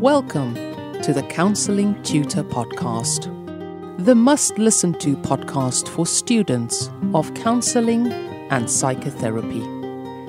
Welcome to the Counselling Tutor Podcast, the must-listen-to podcast for students of counselling and psychotherapy.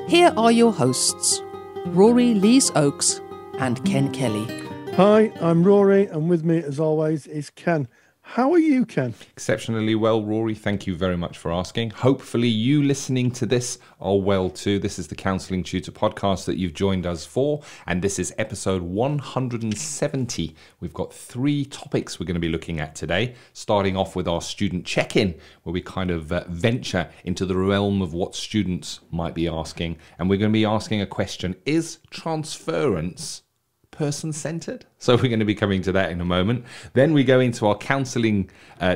Here are your hosts, Rory Lees-Oakes and Ken Kelly. Hi, I'm Rory, and with me, as always, is Ken. How are you, Ken? Exceptionally well, Rory. Thank you very much for asking. Hopefully you listening to this are well too. This is the Counselling Tutor Podcast that you've joined us for, and this is episode 170. We've got 3 topics we're going to be looking at today, starting off with our student check-in, where we kind of venture into the realm of what students might be asking, and we're going to be asking a question: is transference person-centered? So we're going to be coming to that in a moment. Then we go into our counselling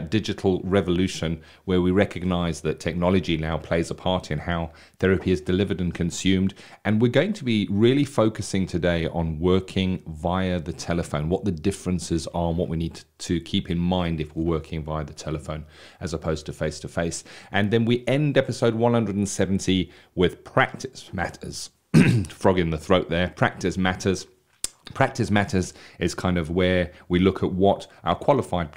digital revolution, where we recognise that technology now plays a part in how therapy is delivered and consumed. And we're going to be really focusing today on working via the telephone, what the differences are and what we need to keep in mind if we're working via the telephone as opposed to face-to-face. And then we end episode 170 with practice matters. Frog in the throat there. Practice matters. Practice matters is kind of where we look at what our qualified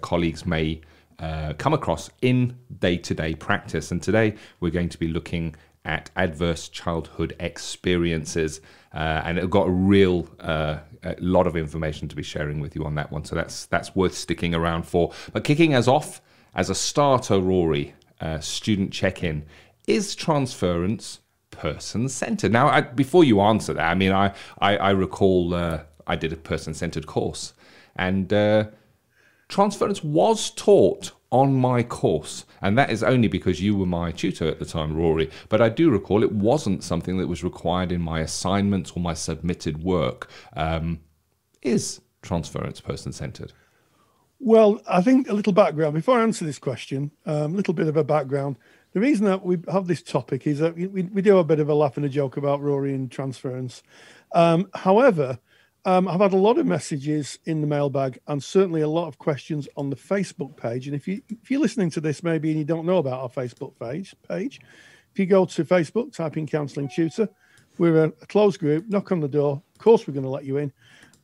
colleagues may come across in day-to-day practice. And today we're going to be looking at adverse childhood experiences, and I've got a lot of information to be sharing with you on that one. So that's worth sticking around for. But kicking us off as a starter, Rory, student check-in: is transference person-centered? Now, before you answer that, I mean, I recall I did a person-centered course, and transference was taught on my course, and that is only because you were my tutor at the time, Rory. But I do recall it wasn't something that was required in my assignments or my submitted work. Is transference person-centered? Well, I think a little background. Before I answer this question, a little bit of a background. The reason that we have this topic is that we do a bit of a laugh and a joke about Rory and transference. However, I've had a lot of messages in the mailbag and certainly a lot of questions on the Facebook page. And if you're listening to this maybe and you don't know about our Facebook page, if you go to Facebook, type in Counselling Tutor, we're a closed group, knock on the door. Of course, we're going to let you in.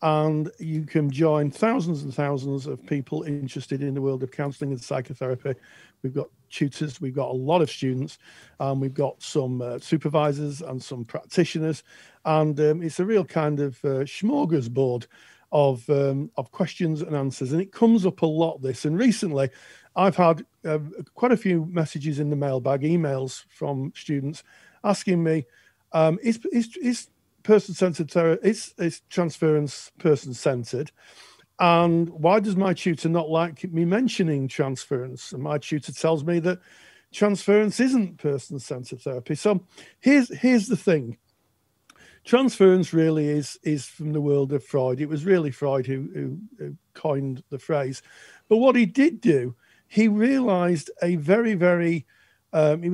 And you can join thousands and thousands of people interested in the world of counselling and psychotherapy. We've got tutors, we've got a lot of students, we've got some supervisors and some practitioners, and it's a real kind of smorgasbord of questions and answers. And it comes up a lot, this. And recently, I've had quite a few messages in the mailbag, emails from students asking me, is person-centered therapy, is transference person-centered? And why does my tutor not like me mentioning transference? And my tutor tells me that transference isn't person-centered therapy. So here's the thing. Transference really is from the world of Freud. It was really Freud who coined the phrase. But what he did do, he realized he was a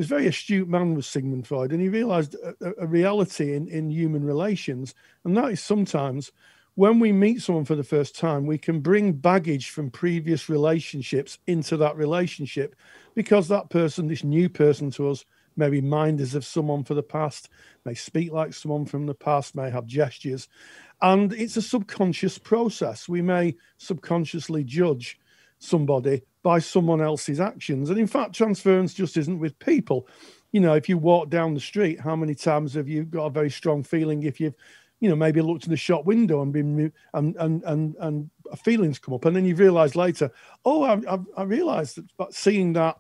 very astute man, was Sigmund Freud, and he realized a reality in human relations. And that is sometimes when we meet someone for the first time, we can bring baggage from previous relationships into that relationship because that person, this new person to us, may remind us of someone from the past, may speak like someone from the past, may have gestures. And it's a subconscious process. We may subconsciously judge somebody by someone else's actions. And in fact, transference just isn't with people. You know, if you walk down the street, how many times have you got a very strong feeling if you've, maybe looked in the shop window and been and feelings come up, and then you've realised later, I realised that seeing that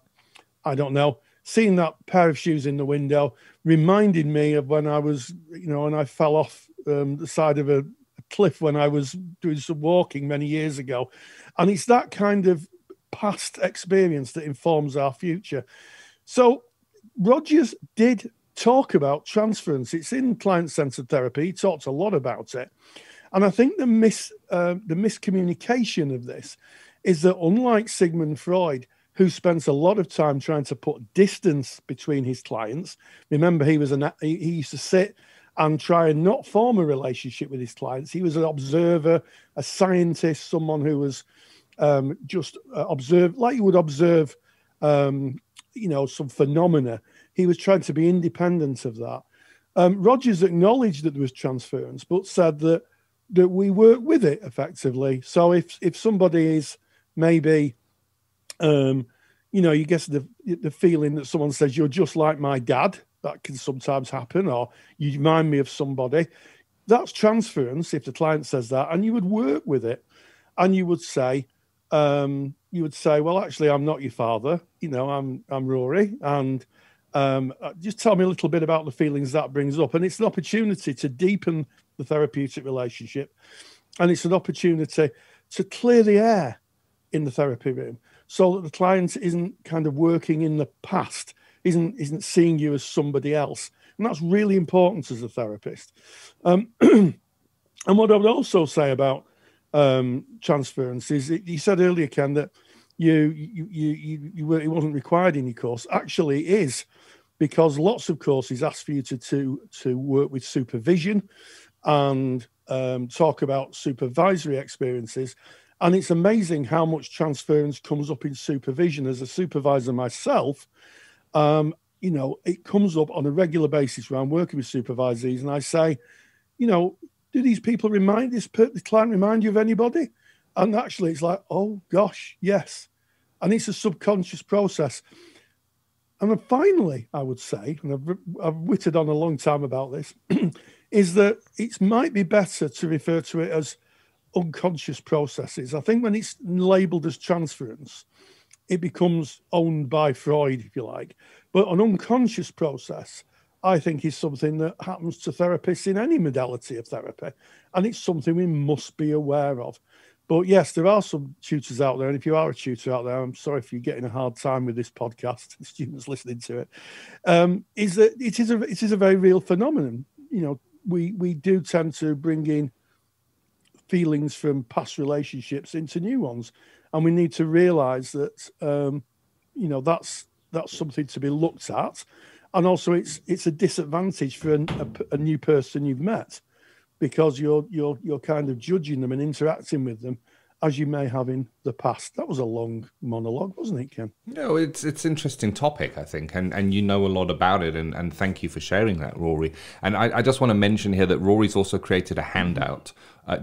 pair of shoes in the window reminded me of when I was, and I fell off the side of a cliff when I was doing some walking many years ago. And it's that kind of past experience that informs our future. So Rogers did talk about transference. It's in client-centered therapy. He talked a lot about it. And I think the miscommunication of this is that, unlike Sigmund Freud, who spent a lot of time trying to put distance between his clients, remember he used to sit and try and not form a relationship with his clients. He was an observer, a scientist, someone who was just observe, like you would observe, some phenomena. He was trying to be independent of that. Rogers acknowledged that there was transference, but said that that we work with it effectively. So if somebody is maybe, you get the feeling that someone says, you're just like my dad, that can sometimes happen, or you remind me of somebody. That's transference if the client says that, and you would work with it, and you would say, well, actually, I'm not your father. I'm Rory, and just tell me a little bit about the feelings that brings up. And it's an opportunity to deepen the therapeutic relationship, and it's an opportunity to clear the air in the therapy room, so that the client isn't kind of working in the past, isn't seeing you as somebody else. And that's really important as a therapist. And what I would also say about transference is, you said earlier, Ken, that it wasn't required in your course. Actually, it is, because lots of courses ask for you to work with supervision and talk about supervisory experiences. And it's amazing how much transference comes up in supervision. As a supervisor myself, it comes up on a regular basis when I'm working with supervisees, and I say, do these people this client remind you of anybody? And actually it's like, oh gosh, yes. And it's a subconscious process. And then finally, I would say, and I've witted on a long time about this, is that it might be better to refer to it as unconscious processes. I think when it's labelled as transference, it becomes owned by Freud, if you like. But an unconscious process, I think, is something that happens to therapists in any modality of therapy. And it's something we must be aware of. But yes, there are some tutors out there. And if you are a tutor out there, I'm sorry if you're getting a hard time with this podcast, students listening to it, is that it is a very real phenomenon. We do tend to bring in feelings from past relationships into new ones. And we need to realise that, that's something to be looked at. And also it's a disadvantage for a new person you've met, because you're kind of judging them and interacting with them as you may have in the past. That was a long monologue, wasn't it, Ken? No, it's an interesting topic, I think, and you know a lot about it, and thank you for sharing that, Rory. And I just want to mention here that Rory's also created a handout,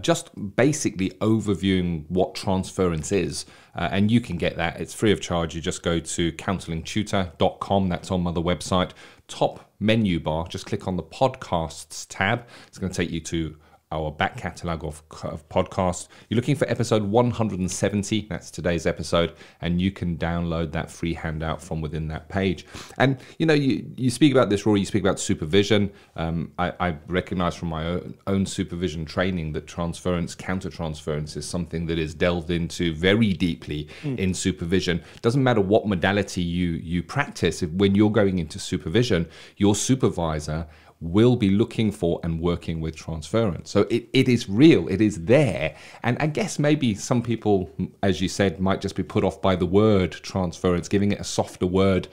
just basically overviewing what transference is, and you can get that. It's free of charge. You just go to counsellingtutor.com. That's on the website. Top menu bar, just click on the podcasts tab. It's going to take you to our back catalogue of podcasts. You're looking for episode 170, that's today's episode, and you can download that free handout from within that page. And you speak about this, Rory, you speak about supervision. I recognize from my own supervision training that counter-transference is something that is delved into very deeply in supervision. Doesn't matter what modality you practice, when you're going into supervision, your supervisor will be looking for and working with transference. So it is real, it is there. And I guess maybe some people, as you said, might just be put off by the word transference. Giving it a softer word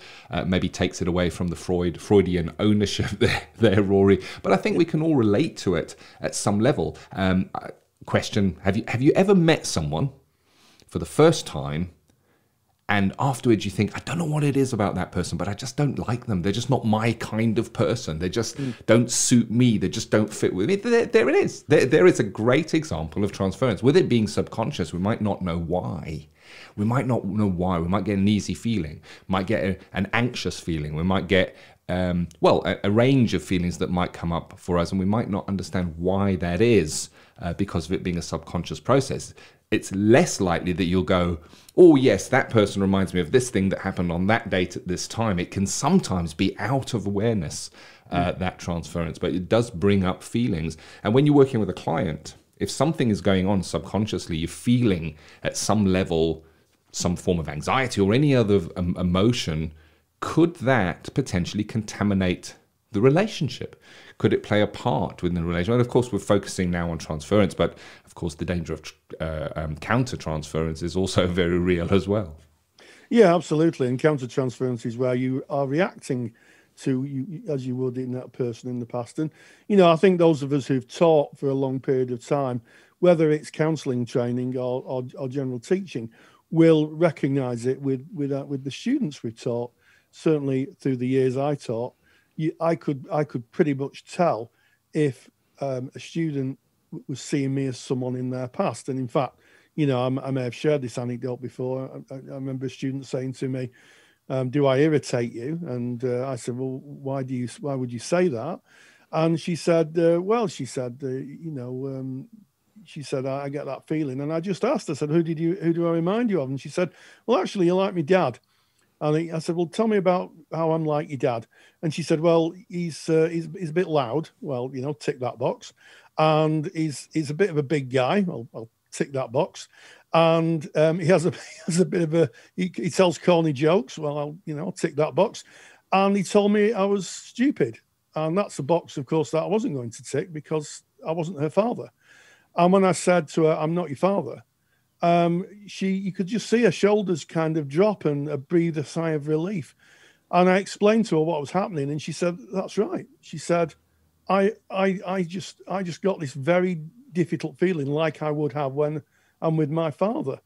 maybe takes it away from the Freudian ownership there, Rory. But I think we can all relate to it at some level. Question, have you ever met someone for the first time, and afterwards you think, I don't know what it is about that person, but I just don't like them. They're just not my kind of person. They just don't suit me. They just don't fit with me. There it is. There is a great example of transference. With it being subconscious, we might not know why. We might not know why. We might get an easy feeling. Might get an anxious feeling. We might get, a range of feelings that might come up for us, and we might not understand why that is because of it being a subconscious process. It's less likely that you'll go, oh yes, that person reminds me of this thing that happened on that date at this time. It can sometimes be out of awareness, that transference, but it does bring up feelings. And when you're working with a client, if something is going on subconsciously, you're feeling at some level some form of anxiety or any other emotion, could that potentially contaminate the relationship? Could it play a part within the relationship? And of course, we're focusing now on transference, but of course, the danger of counter-transference is also very real as well. Yeah, absolutely. And counter-transference is where you are reacting to as you would in that person in the past. And, I think those of us who've taught for a long period of time, whether it's counselling training or general teaching, will recognise it with the students we've taught. Certainly through the years I taught, I could pretty much tell if a student was seeing me as someone in their past. And in fact, I may have shared this anecdote before. I remember a student saying to me, do I irritate you? And I said, well, why would you say that? And she said, she said, I get that feeling. And I just asked, I said, who do I remind you of? And she said, well, actually, you're like my dad. And I said, well, tell me about how I'm like your dad. And she said, well, he's a bit loud. Well, tick that box. And he's a bit of a big guy. I'll tick that box. And he has a bit of he tells corny jokes. Well, I'll tick that box. And he told me I was stupid. And that's a box, of course, that I wasn't going to tick because I wasn't her father. And when I said to her, I'm not your father, you could just see her shoulders kind of drop and breathe a sigh of relief. And I explained to her what was happening, and she said, that's right. She said, I just got this very difficult feeling like I would have when I'm with my father.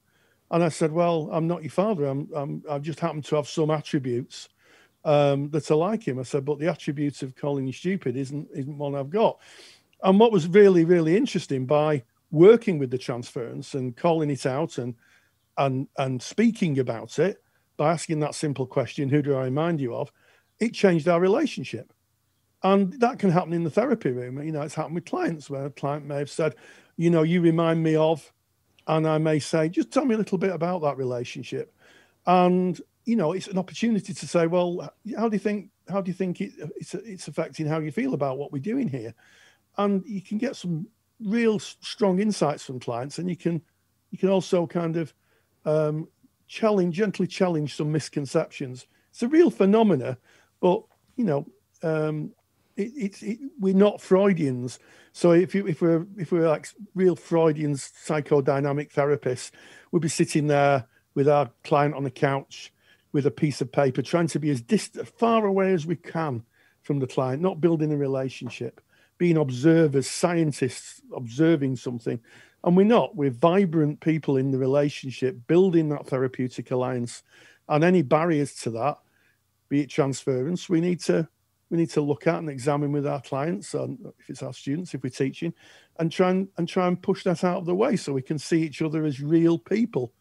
And I said, well, I'm not your father. I just happen to have some attributes that are like him. I said, but the attributes of calling you stupid isn't one I've got. And what was really, really interesting, by working with the transference and calling it out and speaking about it, by asking that simple question, who do I remind you of? It changed our relationship. And that can happen in the therapy room. It's happened with clients where a client may have said, you remind me of, and I may say, just tell me a little bit about that relationship. And, it's an opportunity to say, well, how do you think it's affecting how you feel about what we're doing here? And you can get some real strong insights from clients, and you can also kind of gently challenge some misconceptions. It's a real phenomena, but we're not Freudians. So if we're like real Freudian psychodynamic therapists, we'd be sitting there with our client on the couch with a piece of paper, trying to be as far away as we can from the client, not building a relationship, being observers, scientists observing something. And we're not. We're vibrant people in the relationship, building that therapeutic alliance. And any barriers to that, be it transference, we need to look at and examine with our clients, and if it's our students, if we're teaching, and try and push that out of the way so we can see each other as real people,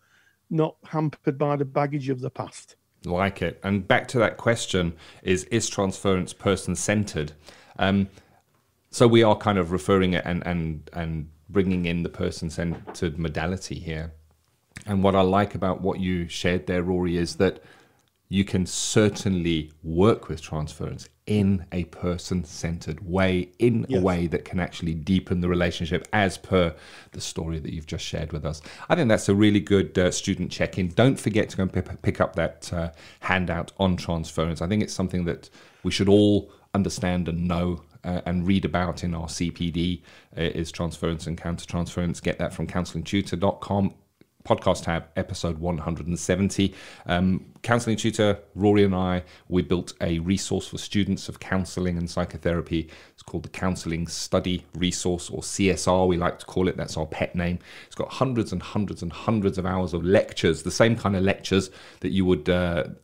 not hampered by the baggage of the past. Like it. And back to that question, is transference person-centered? So we are kind of referring it and bringing in the person-centered modality here. And what I like about what you shared there, Rory, is that you can certainly work with transference in a person-centered way, in a way that can actually deepen the relationship, as per the story that you've just shared with us. I think that's a really good student check-in. Don't forget to go and pick up that handout on transference. I think it's something that we should all understand and know and read about in our CPD, is transference and counter-transference. Get that from counsellingtutor.com. Podcast tab, episode 170. Counselling Tutor, Rory and I, we built a resource for students of counselling and psychotherapy. It's called the Counselling Study Resource, or CSR, we like to call it. That's our pet name. It's got hundreds and hundreds and hundreds of hours of lectures, the same kind of lectures that you would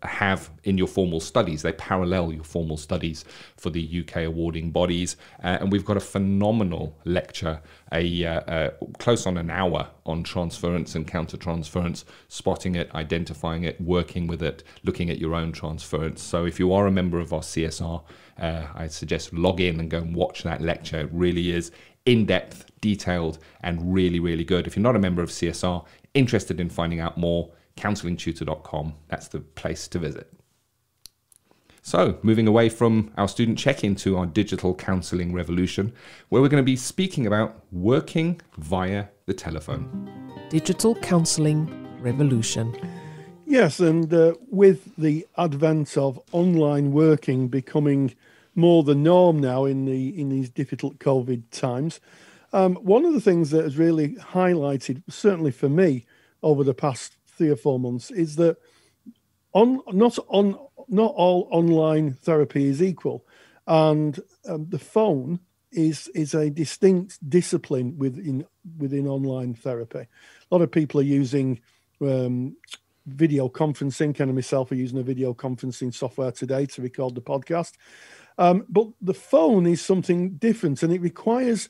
have in your formal studies. They parallel your formal studies for the UK awarding bodies. And we've got a phenomenal lecture, close on an hour, on transference and counter-transference, spotting it, identifying it, working with it, looking at your own transference. So if you are a member of our CSR, I suggest log in and go and watch that lecture. It really is in-depth, detailed, and really, really good. If you're not a member of CSR, interested in finding out more, counsellingtutor.com, that's the place to visit. So, moving away from our student check-in to our Digital Counselling Revolution, where we're going to be speaking about working via the telephone. Digital Counselling Revolution. Yes, and with the advent of online working becoming more the norm now in these difficult COVID times, one of the things that has really highlighted, certainly for me, over the past 3 or 4 months, is that not all online therapy is equal, and the phone is a distinct discipline within online therapy. A lot of people are using video conferencing. Ken and myself are using a video conferencing software today to record the podcast. But the phone is something different, and it requires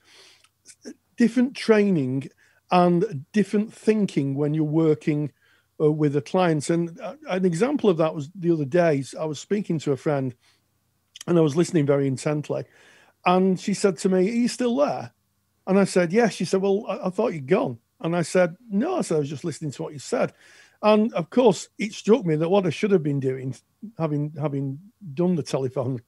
different training and different thinking when you're working with the clients. And an example of that was the other day. I was speaking to a friend and I was listening very intently. And she said to me, "Are you still there?" And I said, "Yes." She said, "Well, I thought you'd gone." And I said, "No," I said, "I was just listening to what you said." And of course, it struck me that what I should have been doing, having done the telephone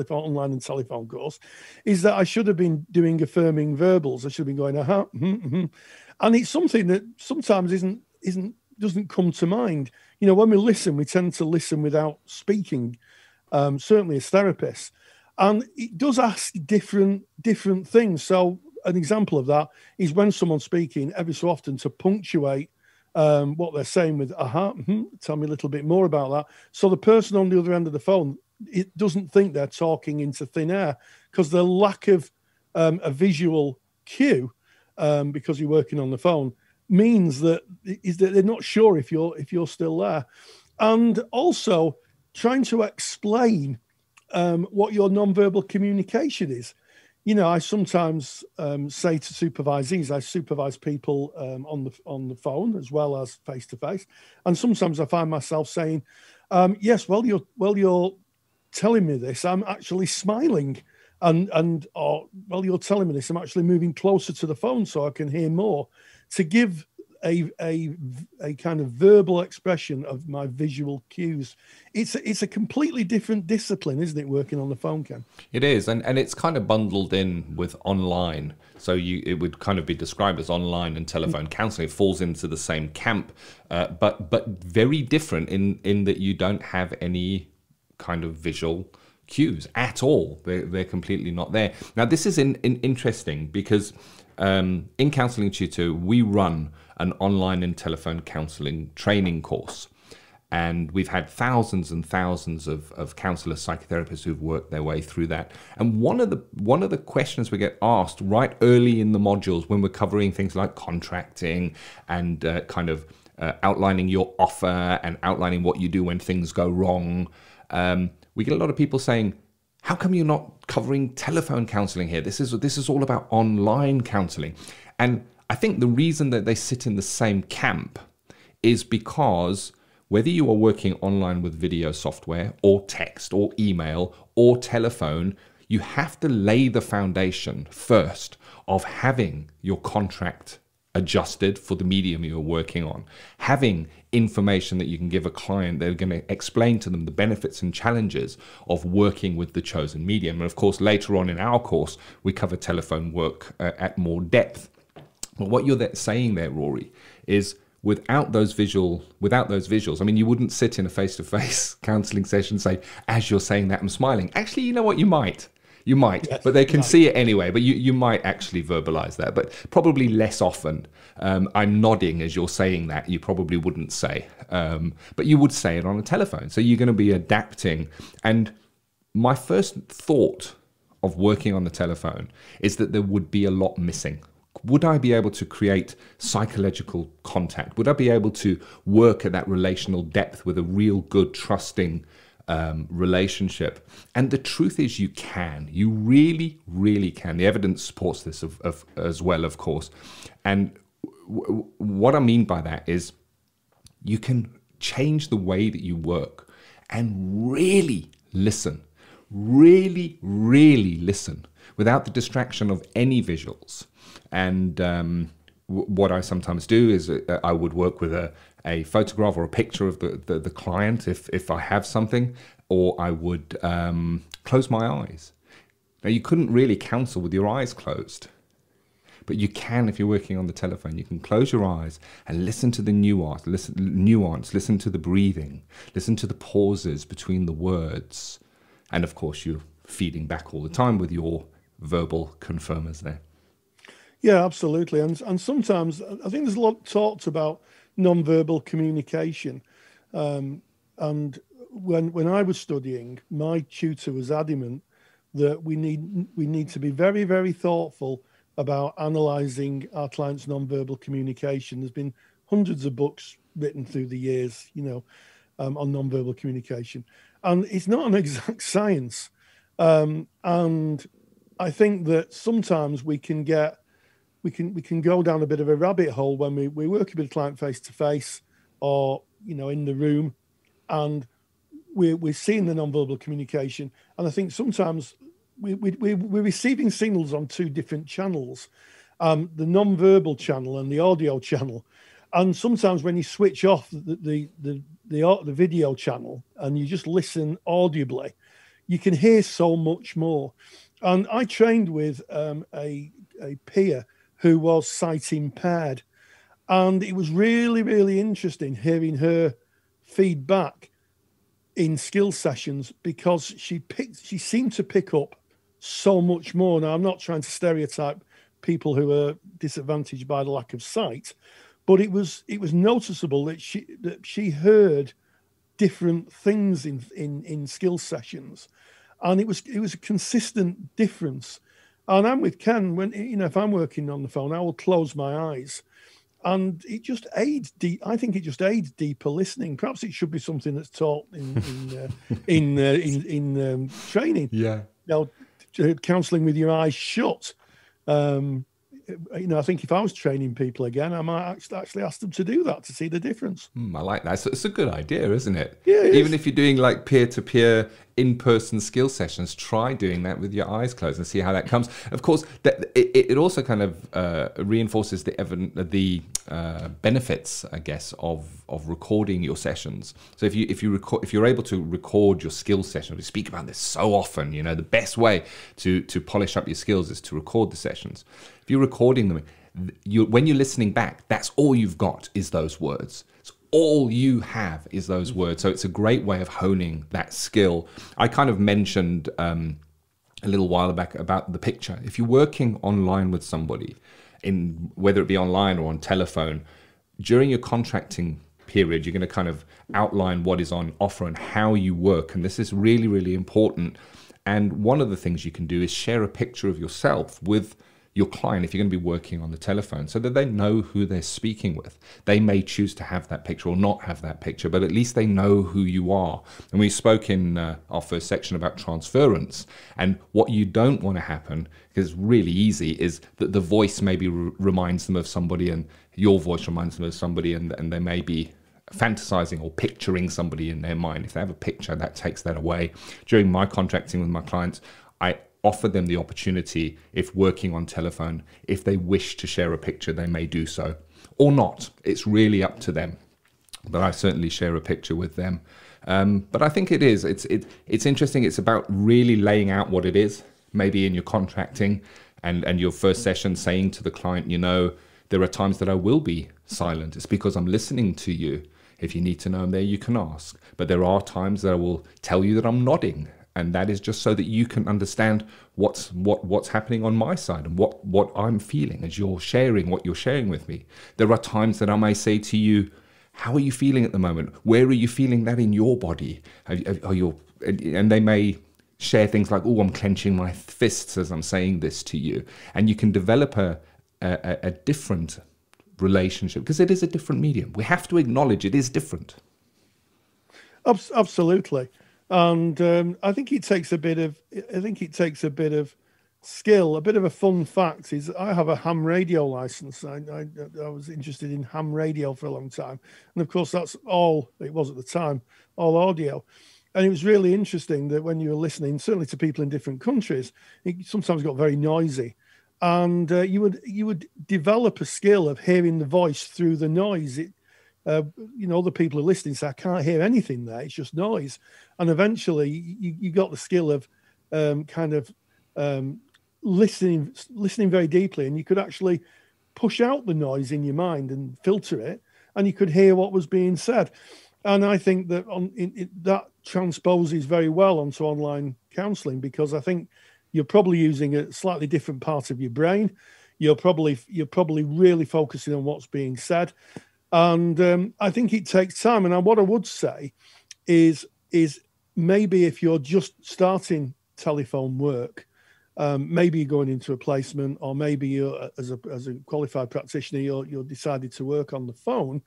online and telephone course, is that I should have been doing affirming verbals. I should have been going, and it's something that sometimes doesn't come to mind. You know, when we listen, we tend to listen without speaking. Certainly as therapists, and it does ask different things. So an example of that is when someone's speaking, every so often to punctuate what they're saying with tell me a little bit more about that. So the person on the other end of the phone, it doesn't think they're talking into thin air, because the lack of a visual cue, because you're working on the phone, means that they're not sure if you're still there. And also trying to explain what your nonverbal communication is. You know, I sometimes say to supervisees, I supervise people on the phone as well as face to face, and sometimes I find myself saying, "Yes, well, you're telling me this, I'm actually smiling, or you're telling me this, I'm actually moving closer to the phone so I can hear more," to give a kind of verbal expression of my visual cues. It's a completely different discipline, isn't it, working on the phone, Ken? It is, and it's kind of bundled in with online. So it would kind of be described as online and telephone counselling. It falls into the same camp, but very different in that you don't have any kind of visual cues at all. They're completely not there. Now, this is interesting because in Counselling Tutor, we run an online and telephone counselling training course. And we've had thousands and thousands of counsellors, psychotherapists who've worked their way through that. And one of the questions we get asked right early in the modules when we're covering things like contracting and outlining your offer and outlining what you do when things go wrong, we get a lot of people saying, "How come you're not covering telephone counselling here? This is all about online counselling." And I think the reason that they sit in the same camp is because whether you are working online with video software or text or email or telephone, you have to lay the foundation first of having your contract adjusted for the medium you're working on, having information that you can give a client. They're going to explain to them the benefits and challenges of working with the chosen medium. And of course, later on in our course, we cover telephone work at more depth. But what you're saying there, Rory, is without those visuals, I mean, you wouldn't sit in a face-to-face counselling session and say, "As you're saying that, I'm smiling." Actually, you know what? You might, yes, but they can see it anyway. But you might actually verbalise that, but probably less often. I'm nodding as you're saying that. You probably wouldn't say, but you would say it on a telephone. So you're going to be adapting. And my first thought of working on the telephone is that there would be a lot missing. Would I be able to create psychological contact? Would I be able to work at that relational depth with a real good, trusting relationship? And the truth is you can. You really, really can. The evidence supports this as well, of course. And what I mean by that is you can change the way that you work and really listen. Really, really listen without the distraction of any visuals. And what I sometimes do is I would work with a photograph or a picture of the client if I have something, or I would close my eyes. Now, you couldn't really counsel with your eyes closed, but you can if you're working on the telephone. You can close your eyes and listen to the nuance, listen to the breathing, listen to the pauses between the words. And of course, you're feeding back all the time with your verbal confirmers there. Yeah, absolutely. And sometimes I think there's a lot talked about non-verbal communication. And when I was studying, my tutor was adamant that we need to be very, very thoughtful about analysing our clients' non-verbal communication. There's been hundreds of books written through the years, on non-verbal communication. And it's not an exact science. And I think that sometimes we can get we can go down a bit of a rabbit hole when we're working with a client face to face, or in the room, and we're seeing the nonverbal communication. And I think sometimes we're receiving signals on two different channels, the nonverbal channel and the audio channel. And sometimes when you switch off the video channel and you just listen audibly, you can hear so much more. And I trained with a peer who was sight impaired, and it was really, really interesting hearing her feedback in skill sessions, because she seemed to pick up so much more. Now, I'm not trying to stereotype people who are disadvantaged by the lack of sight, but it was noticeable that she heard different things in skill sessions, and it was a consistent difference. And I'm with Ken, when if I'm working on the phone, I will close my eyes, and it just aids. I think it just aids deeper listening. Perhaps it should be something that's taught in training. Yeah. Counselling with your eyes shut. I think if I was training people again, I might actually ask them to do that to see the difference. I like that. So it's a good idea, isn't it? Yeah, Even if you're doing like peer-to-peer in-person skill sessions, try doing that with your eyes closed and see how that comes. Of course, it also kind of reinforces the benefits, I guess, of recording your sessions. So if you're able to record your skill session, we speak about this so often. The best way to polish up your skills is to record the sessions. If you're recording them, when you're listening back, that's all you've got is those words. It's all you have is those words. So it's a great way of honing that skill. I kind of mentioned a little while back about the picture. If you're working online with somebody, whether it be online or on telephone, during your contracting period, you're going to kind of outline what is on offer and how you work. And this is really, really important. And one of the things you can do is share a picture of yourself with your client if you're going to be working on the telephone, so that they know who they're speaking with. They may choose to have that picture or not have that picture, but at least they know who you are. And we spoke in our first section about transference, and what you don't want to happen, because it's really easy, is that the voice maybe reminds them of somebody, and your voice reminds them of somebody, and they may be fantasizing or picturing somebody in their mind. If they have a picture, that takes that away. During my contracting with my clients, I offer them the opportunity, if working on telephone, if they wish to share a picture, they may do so, or not. It's really up to them. But I certainly share a picture with them. But I think it's interesting. It's about really laying out what it is, maybe in your contracting and your first session, saying to the client, there are times that I will be silent. It's because I'm listening to you. If you need to know I'm there, you can ask. But there are times that I will tell you that I'm nodding. And that is just so that you can understand what's happening on my side and what I'm feeling as you're sharing what you're sharing with me. There are times that I may say to you, how are you feeling at the moment? Where are you feeling that in your body? And they may share things like, oh, I'm clenching my fists as I'm saying this to you. And you can develop a different relationship, because it is a different medium. We have to acknowledge it is different. Absolutely. And I think it takes a bit of skill. A bit of a fun fact is I have a ham radio license. I was interested in ham radio for a long time, and of course that's all it was at the time, all audio. And it was really interesting that when you were listening, certainly to people in different countries, it sometimes got very noisy, and you would develop a skill of hearing the voice through the noise. Other people are listening say, I can't hear anything there, it's just noise. And eventually you got the skill of listening very deeply, and you could actually push out the noise in your mind and filter it, and you could hear what was being said. And I think that that transposes very well onto online counselling, because I think you're probably using a slightly different part of your brain. You're probably really focusing on what's being said. And I think it takes time. And what I would say is maybe if you're just starting telephone work, maybe you're going into a placement, or maybe you're as a qualified practitioner, you're decided to work on the phone.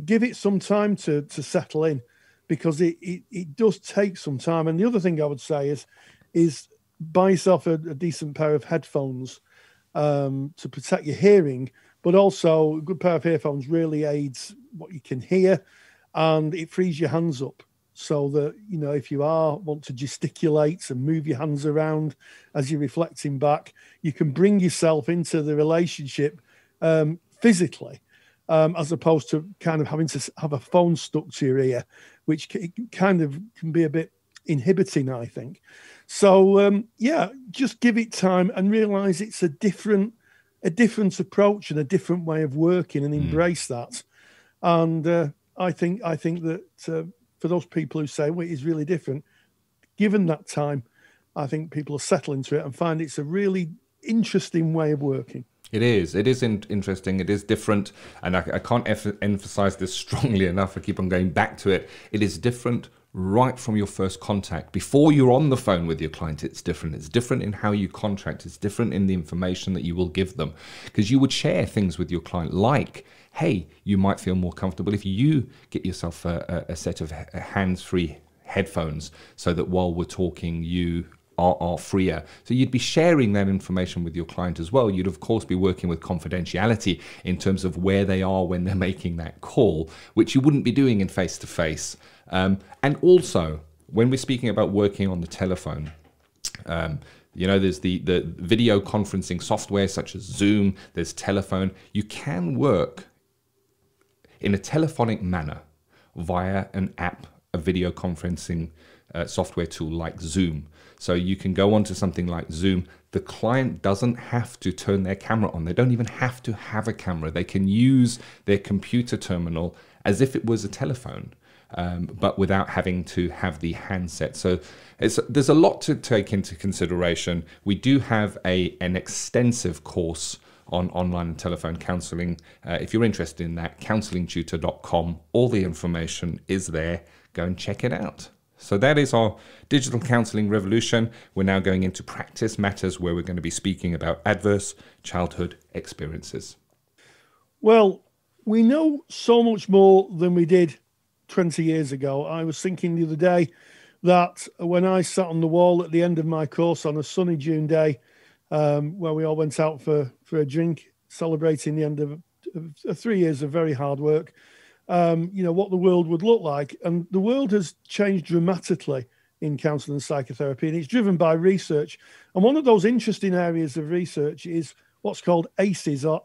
Give it some time to settle in, because it does take some time. And the other thing I would say is buy yourself a decent pair of headphones, to protect your hearing, but also a good pair of earphones really aids what you can hear, and it frees your hands up so that, you know, if you want to gesticulate and move your hands around as you're reflecting back, you can bring yourself into the relationship physically, as opposed to kind of having to have a phone stuck to your ear, which kind of can be a bit inhibiting, I think. So, just give it time and realize it's a different approach and a different way of working, and embrace that. And I think that for those people who say, well, it's really different, given that time, I think people will settle into it and find it's a really interesting way of working. It is interesting. It is different. And I can't emphasize this strongly enough. I keep on going back to it. It is different right from your first contact. Before you're on the phone with your client, it's different. It's different in how you contract. It's different in the information that you will give them. Because you would share things with your client like, hey, you might feel more comfortable if you get yourself a set of hands-free headphones so that while we're talking, you are freer. So you'd be sharing that information with your client as well. You'd of course be working with confidentiality in terms of where they are when they're making that call, which you wouldn't be doing in face-to-face. And also, when we're speaking about working on the telephone, there's the video conferencing software such as Zoom, there's telephone. You can work in a telephonic manner via an app, a video conferencing software tool like Zoom. So you can go onto something like Zoom. The client doesn't have to turn their camera on. They don't even have to have a camera. They can use their computer terminal as if it was a telephone, but without having to have the handset. So there's a lot to take into consideration. We do have an extensive course on online and telephone counselling. If you're interested in that, counsellingtutor.com. All the information is there. Go and check it out. So that is our Digital Counselling Revolution. We're now going into Practice Matters, where we're going to be speaking about adverse childhood experiences. Well, we know so much more than we did 20 years ago. I was thinking the other day that when I sat on the wall at the end of my course on a sunny June day, where we all went out for a drink, celebrating the end of 3 years of very hard work, what the world would look like. And the world has changed dramatically in counselling and psychotherapy, and it's driven by research. And one of those interesting areas of research is what's called ACEs, or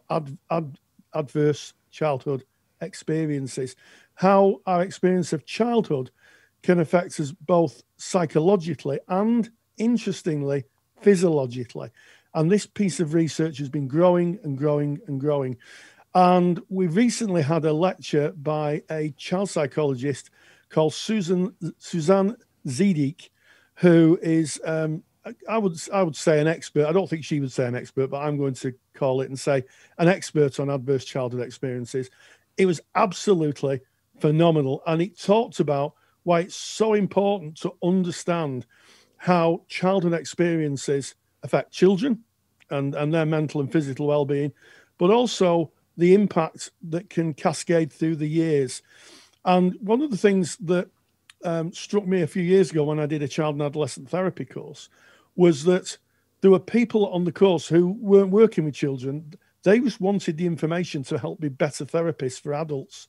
adverse childhood experiences. How our experience of childhood can affect us both psychologically and, interestingly, physiologically. And this piece of research has been growing and growing and growing. And we recently had a lecture by a child psychologist called Suzanne Zeedyk, who is, I would say, an expert. I don't think she would say an expert, but I'm going to call it and say an expert on adverse childhood experiences. It was absolutely phenomenal. And it talked about why it's so important to understand how childhood experiences affect children and their mental and physical well-being, but also the impact that can cascade through the years. And one of the things that struck me a few years ago when I did a child and adolescent therapy course was that there were people on the course who weren't working with children. They just wanted the information to help be better therapists for adults.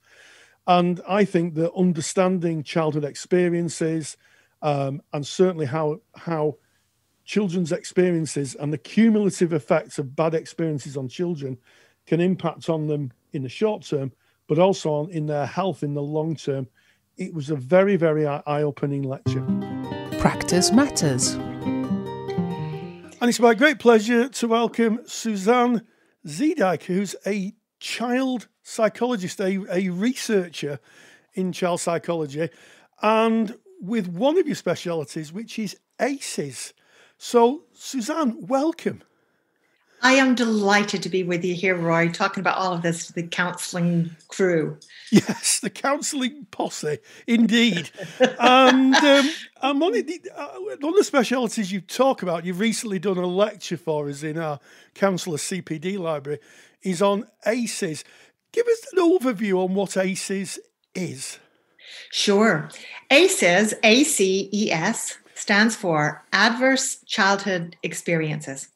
And I think that understanding childhood experiences and certainly how children's experiences and the cumulative effects of bad experiences on children can impact on them in the short term, but also in their health in the long term. It was a very, very eye-opening lecture. Practice Matters. And it's my great pleasure to welcome Suzanne Zeedyk, who's a child psychologist, a researcher in child psychology, and with one of your specialities, which is ACEs. So, Suzanne, welcome. I am delighted to be with you here, Roy, talking about all of this to the counselling crew. Yes, the counselling posse, indeed. And one of the specialities you talk about, you've recently done a lecture for us in our Counsellor CPD library, is on ACEs. Give us an overview on what ACEs is. Sure. ACEs, ACES, stands for Adverse Childhood Experiences.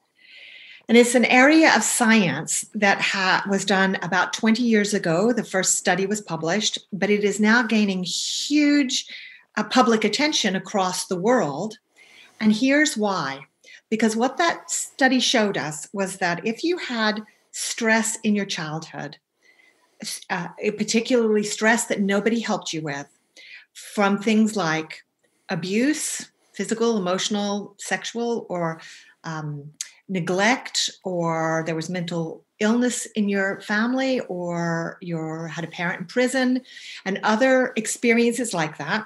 And it's an area of science that was done about 20 years ago. The first study was published, but it is now gaining huge public attention across the world. And here's why. Because what that study showed us was that if you had stress in your childhood, particularly stress that nobody helped you with, from things like abuse, physical, emotional, sexual, or neglect, or there was mental illness in your family, or you had a parent in prison, and other experiences like that,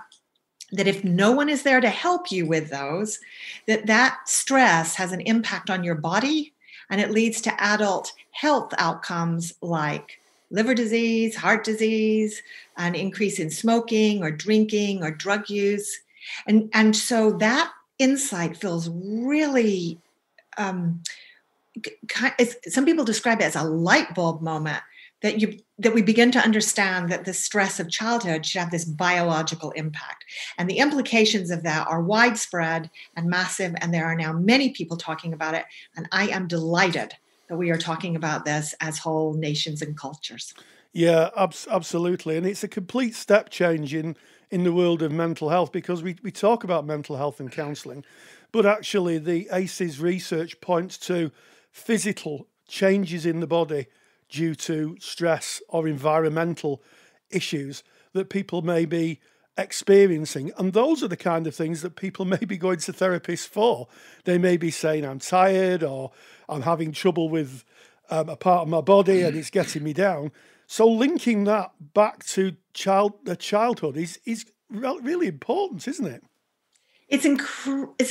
that if no one is there to help you with those, that stress has an impact on your body, and it leads to adult health outcomes like liver disease, heart disease, an increase in smoking or drinking or drug use. And so that insight feels really, some people describe it as a light bulb moment, that we begin to understand that the stress of childhood should have this biological impact. And the implications of that are widespread and massive, and there are now many people talking about it. And I am delighted that we are talking about this as whole nations and cultures. Yeah, absolutely. And it's a complete step change in the world of mental health, because we talk about mental health and counselling, but actually the ACEs research points to physical changes in the body due to stress or environmental issues that people may be experiencing. And those are the kind of things that people may be going to therapists for. They may be saying, I'm tired, or I'm having trouble with a part of my body and it's getting me down. So linking that back to childhood is really important, isn't it? It's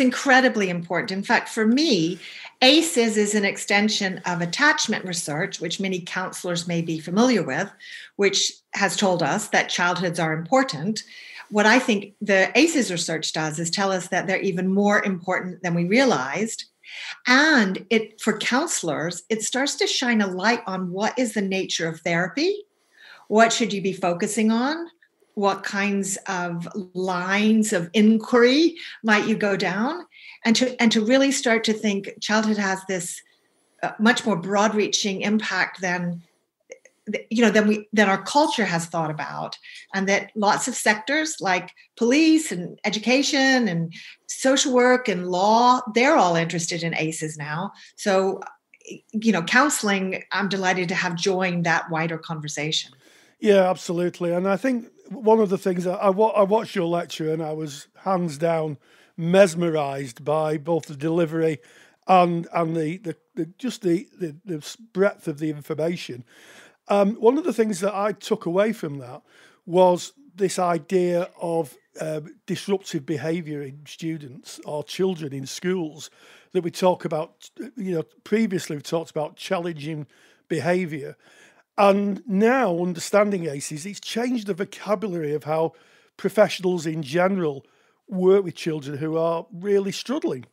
incredibly important. In fact, for me, ACEs is an extension of attachment research, which many counselors may be familiar with, which has told us that childhoods are important. What I think the ACEs research does is tell us that they're even more important than we realized. And for counselors, it starts to shine a light on what is the nature of therapy, what should you be focusing on, what kinds of lines of inquiry might you go down, and to really start to think childhood has this much more broad-reaching impact than our culture has thought about, and that lots of sectors like police and education and social work and law, they're all interested in ACEs now. So, counseling, I'm delighted to have joined that wider conversation. Yeah, absolutely. And I think one of the things that I watched your lecture, and I was hands down mesmerized by both the delivery and the breadth of the information. One of the things that I took away from that was this idea of disruptive behaviour in students or children in schools that we talk about. Previously we've talked about challenging behaviour. And now, understanding ACEs, it's changed the vocabulary of how professionals in general work with children who are really struggling.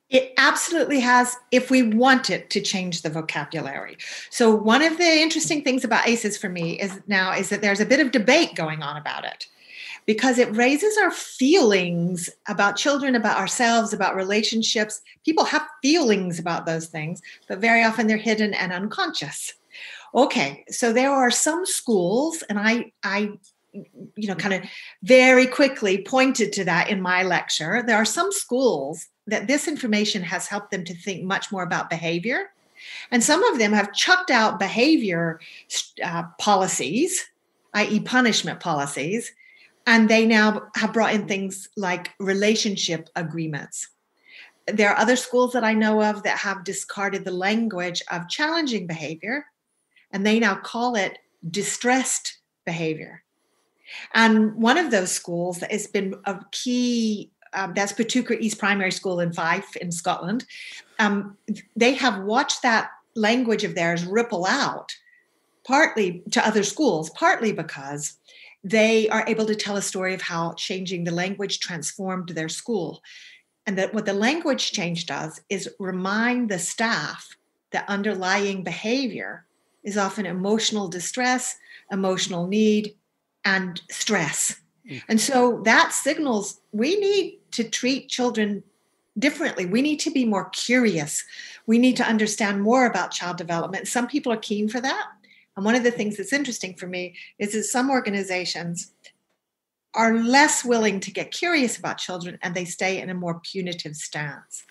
It absolutely has, if we want it to change the vocabulary. So one of the interesting things about ACEs for me is that there's a bit of debate going on about it, because it raises our feelings about children, about ourselves, about relationships. People have feelings about those things, but very often they're hidden and unconscious. Okay, so there are some schools, and I kind of very quickly pointed to that in my lecture. There are some schools that this information has helped them to think much more about behavior. And some of them have chucked out behavior policies, i.e. punishment policies, and they now have brought in things like relationship agreements. There are other schools that I know of that have discarded the language of challenging behavior, and they now call it distressed behavior. And one of those schools that has been a key, that's Patuka East Primary School in Fife in Scotland. They have watched that language of theirs ripple out, partly to other schools, partly because they are able to tell a story of how changing the language transformed their school. And that what the language change does is remind the staff that underlying behavior is often emotional distress, emotional need, and stress. And so that signals we need to treat children differently. We need to be more curious. We need to understand more about child development. Some people are keen for that. And one of the things that's interesting for me is that some organizations are less willing to get curious about children, and they stay in a more punitive stance.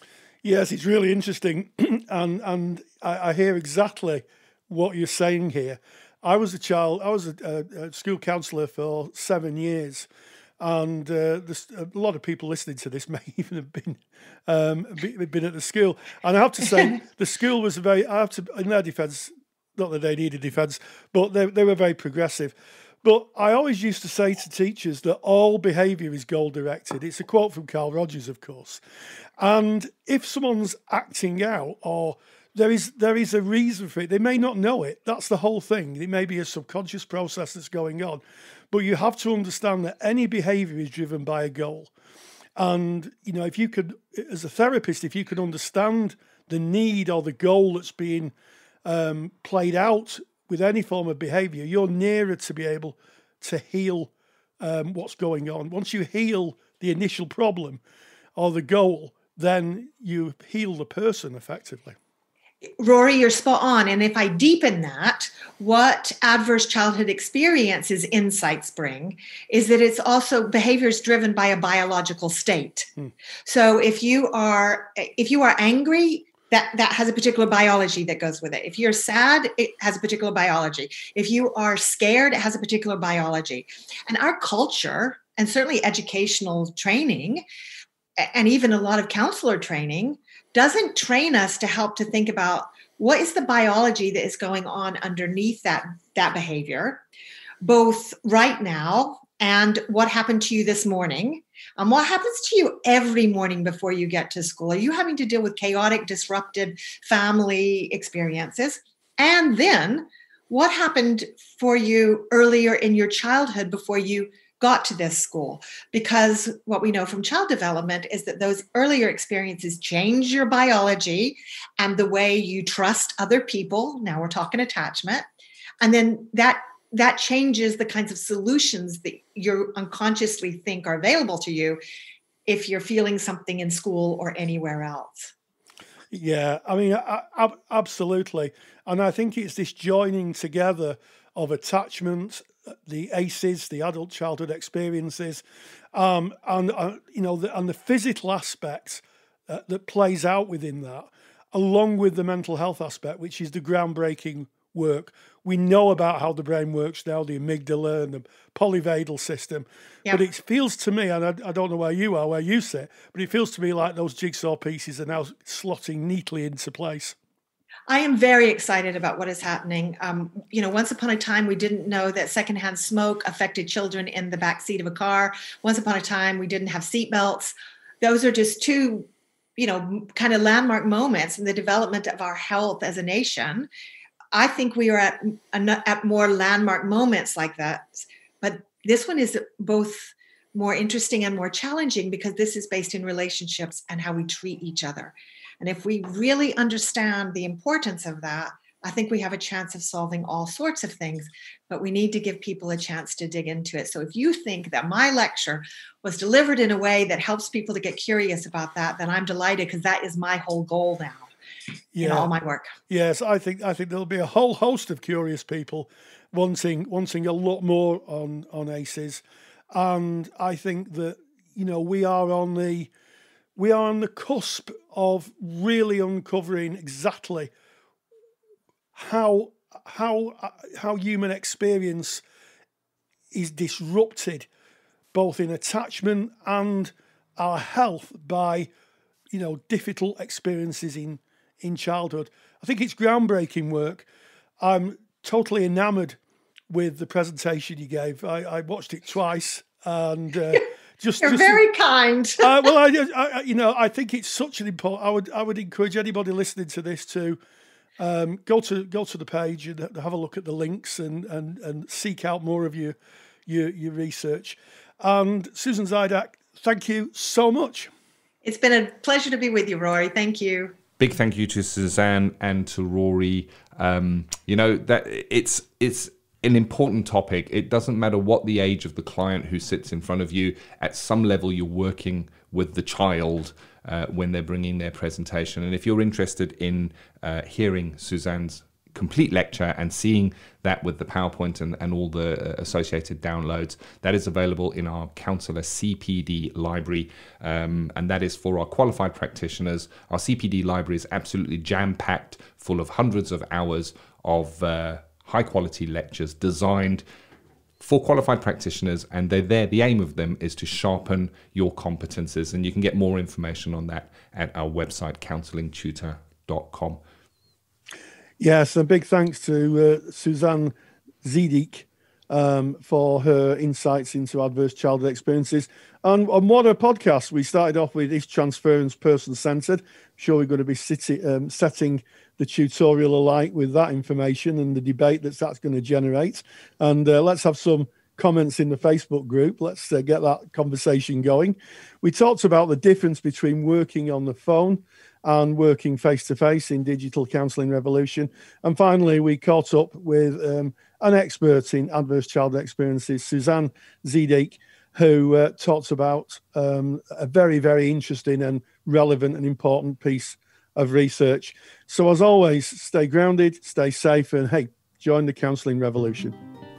Yes, it's really interesting. and I hear exactly what you're saying here. I was a school counsellor for 7 years. And a lot of people listening to this may even have been at the school. And I have to say, the school was in their defence, not that they needed defence, but they were very progressive. But I always used to say to teachers that all behaviour is goal-directed. It's a quote from Carl Rogers, of course. And if someone's acting out, or there is a reason for it, they may not know it. That's the whole thing. It may be a subconscious process that's going on. But you have to understand that any behaviour is driven by a goal. And, if you could, as a therapist, if you can understand the need or the goal that's being played out with any form of behaviour, you're nearer to be able to heal what's going on. Once you heal the initial problem or the goal, then you heal the person effectively. Rory, you're spot on. And if I deepen that, what adverse childhood experiences insights bring is that it's also behaviors driven by a biological state. So if you are angry, that has a particular biology that goes with it. If you're sad, it has a particular biology. If you are scared, it has a particular biology. And our culture, and certainly educational training, and even a lot of counselor training, doesn't train us to help to think about what is the biology that is going on underneath that behavior, both right now and what happened to you this morning, and what happens to you every morning before you get to school. Are you having to deal with chaotic, disrupted family experiences? And then what happened for you earlier in your childhood before you got to this school? Because what we know from child development is that those earlier experiences change your biology and the way you trust other people. Now we're talking attachment. And then that changes the kinds of solutions that you unconsciously think are available to you if you're feeling something in school or anywhere else. Yeah, I mean, absolutely. And I think it's this joining together of attachment, the ACEs, the adult childhood experiences, and the physical aspect that plays out within that, along with the mental health aspect, which is the groundbreaking work. We know about how the brain works now, the amygdala and the polyvagal system. Yeah. But it feels to me, and I don't know where you sit, but it feels to me like those jigsaw pieces are now slotting neatly into place. I am very excited about what is happening. Once upon a time, we didn't know that secondhand smoke affected children in the back seat of a car. Once upon a time, we didn't have seatbelts. Those are just two, kind of landmark moments in the development of our health as a nation. I think we are at more landmark moments like that. But this one is both more interesting and more challenging because this is based in relationships and how we treat each other. And if we really understand the importance of that, I think we have a chance of solving all sorts of things, but we need to give people a chance to dig into it. So if you think that my lecture was delivered in a way that helps people to get curious about that, then I'm delighted because that is my whole goal now in all my work. Yes, I think there'll be a whole host of curious people wanting a lot more on ACEs. And I think that, we are on the cusp of really uncovering exactly how human experience is disrupted, both in attachment and our health, by difficult experiences in childhood. I think it's groundbreaking work. I'm totally enamoured with the presentation you gave. I watched it twice, and you're very kind. I think it's such an important. I would encourage anybody listening to this to go to the page and have a look at the links and seek out more of your research. And Suzanne Zeedyk, thank you so much. It's been a pleasure to be with you, Rory. Thank you. Big thank you to Suzanne and to Rory. That it's an important topic. It doesn't matter what the age of the client who sits in front of you. At some level, you're working with the child when they're bringing their presentation. And if you're interested in hearing Suzanne's complete lecture and seeing that with the PowerPoint and all the associated downloads, that is available in our Counsellor CPD library, and that is for our qualified practitioners. Our CPD library is absolutely jam-packed, full of hundreds of hours of high-quality lectures designed for qualified practitioners, and they're there. The aim of them is to sharpen your competences, and you can get more information on that at our website, counsellingtutor.com. Yes, a big thanks to Suzanne Zeedyk for her insights into adverse childhood experiences. And what a podcast. We started off with, is transference person-centred? I'm sure we're going to be setting the tutorial alight with that information and the debate that's going to generate. And let's have some comments in the Facebook group. Let's get that conversation going. We talked about the difference between working on the phone and working face-to-face in Digital Counselling Revolution. And finally, we caught up with an expert in adverse childhood experiences, Suzanne Zeedyk, who talks about a very, very interesting and relevant and important piece of research. So as always, stay grounded, stay safe, and hey, join the counselling revolution.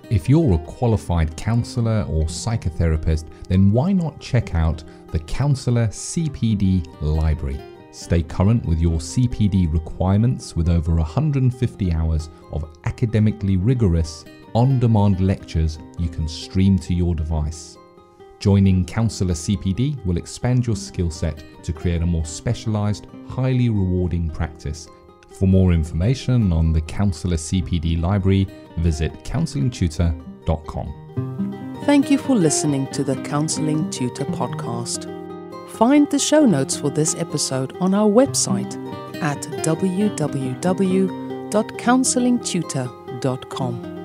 If you're a qualified counsellor or psychotherapist, then why not check out the Counsellor CPD library? Stay current with your CPD requirements with over 150 hours of academically rigorous, on-demand lectures you can stream to your device. Joining Counsellor CPD will expand your skill set to create a more specialised, highly rewarding practice. For more information on the Counsellor CPD library, visit counsellingtutor.com. Thank you for listening to the Counselling Tutor Podcast. Find the show notes for this episode on our website at www.counsellingtutor.com.